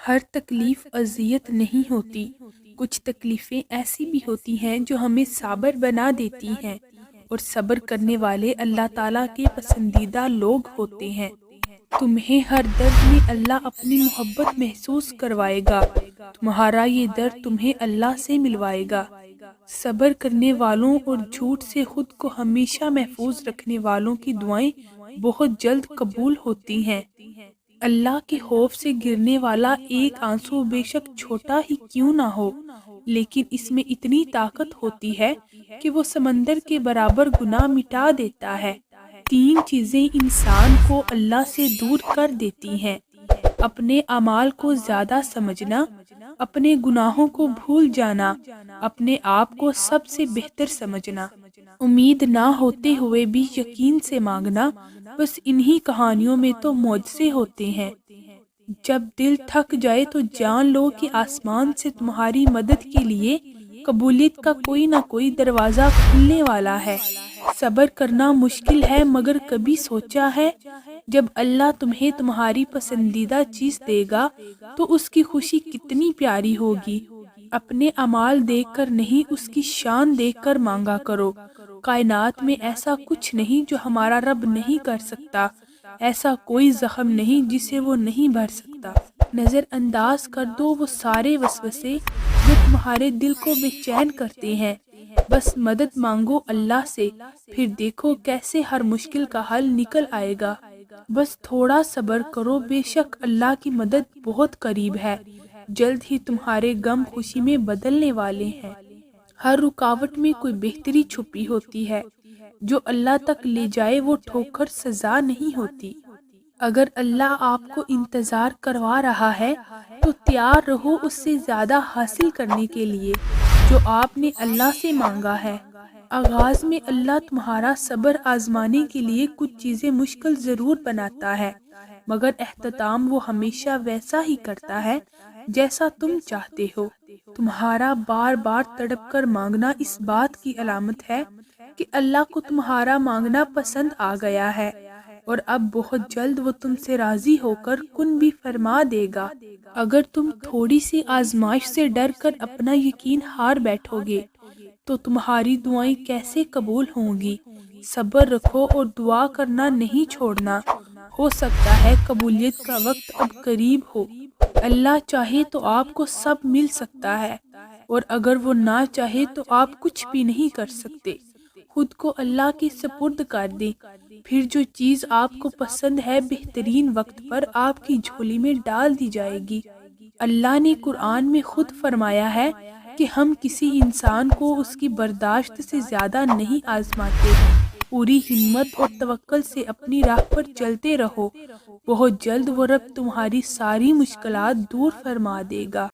ہر تکلیف اذیت نہیں ہوتی، کچھ تکلیفیں ایسی بھی ہوتی ہیں جو ہمیں صابر بنا دیتی ہیں، اور صبر کرنے والے اللہ تعالیٰ کے پسندیدہ لوگ ہوتے ہیں۔ تمہیں ہر درد میں اللہ اپنی محبت محسوس کروائے گا، تمہارا یہ درد تمہیں اللہ سے ملوائے گا۔ صبر کرنے والوں اور جھوٹ سے خود کو ہمیشہ محفوظ رکھنے والوں کی دعائیں بہت جلد قبول ہوتی ہیں۔ اللہ کے خوف سے گرنے والا ایک آنسو بے شک چھوٹا ہی کیوں نہ ہو، لیکن اس میں اتنی طاقت ہوتی ہے کہ وہ سمندر کے برابر گناہ مٹا دیتا ہے۔ 3 چیزیں انسان کو اللہ سے دور کر دیتی ہیں: اپنے اعمال کو زیادہ سمجھنا، اپنے گناہوں کو بھول جانا، اپنے آپ کو سب سے بہتر سمجھنا۔ امید نہ ہوتے ہوئے بھی یقین سے مانگنا، بس انہی کہانیوں میں تو معجزے ہوتے ہیں۔ جب دل تھک جائے تو جان لو کہ آسمان سے تمہاری مدد کے لیے قبولیت کا کوئی نہ کوئی دروازہ کھلنے والا ہے۔ صبر کرنا مشکل ہے، مگر کبھی سوچا ہے جب اللہ تمہیں تمہاری پسندیدہ چیز دے گا تو اس کی خوشی کتنی پیاری ہوگی۔ اپنے اعمال دیکھ کر نہیں، اس کی شان دیکھ کر مانگا کرو۔ کائنات میں ایسا کچھ نہیں جو ہمارا رب نہیں کر سکتا، ایسا کوئی زخم نہیں جسے وہ نہیں بھر سکتا۔ نظر انداز کر دو وہ سارے وسوسے جو تمہارے دل کو بے چین کرتے ہیں، بس مدد مانگو اللہ سے، پھر دیکھو کیسے ہر مشکل کا حل نکل آئے گا۔ بس تھوڑا صبر کرو، بے شک اللہ کی مدد بہت قریب ہے، جلد ہی تمہارے غم خوشی میں بدلنے والے ہیں۔ ہر رکاوٹ میں کوئی بہتری چھپی ہوتی ہے، جو اللہ تک لے جائے وہ ٹھوکر سزا نہیں ہوتی۔ اگر اللہ آپ کو انتظار کروا رہا ہے تو تیار رہو اس سے زیادہ حاصل کرنے کے لیے جو آپ نے اللہ سے مانگا ہے۔ آغاز میں اللہ تمہارا صبر آزمانے کے لیے کچھ چیزیں مشکل ضرور بناتا ہے، مگر اختتام وہ ہمیشہ ویسا ہی کرتا ہے جیسا تم چاہتے ہو۔ تمہارا بار بار تڑپ کر مانگنا اس بات کی علامت ہے کہ اللہ کو تمہارا مانگنا پسند آ گیا ہے، اور اب بہت جلد وہ تم سے راضی ہو کر کن بھی فرما دے گا۔ اگر تم تھوڑی سی آزمائش سے ڈر کر اپنا یقین ہار بیٹھو گے تو تمہاری دعائیں کیسے قبول ہوں گی؟ صبر رکھو اور دعا کرنا نہیں چھوڑنا، ہو سکتا ہے قبولیت کا وقت اب قریب ہو۔ اللہ چاہے تو آپ کو سب مل سکتا ہے، اور اگر وہ نہ چاہے تو آپ کچھ بھی نہیں کر سکتے۔ خود کو اللہ کے سپرد کر دیں، پھر جو چیز آپ کو پسند ہے بہترین وقت پر آپ کی جھولی میں ڈال دی جائے گی۔ اللہ نے قرآن میں خود فرمایا ہے کہ ہم کسی انسان کو اس کی برداشت سے زیادہ نہیں آزماتے۔ پوری ہمت اور توکل سے اپنی راہ پر چلتے رہو، بہت جلد وہ رب تمہاری ساری مشکلات دور فرما دے گا۔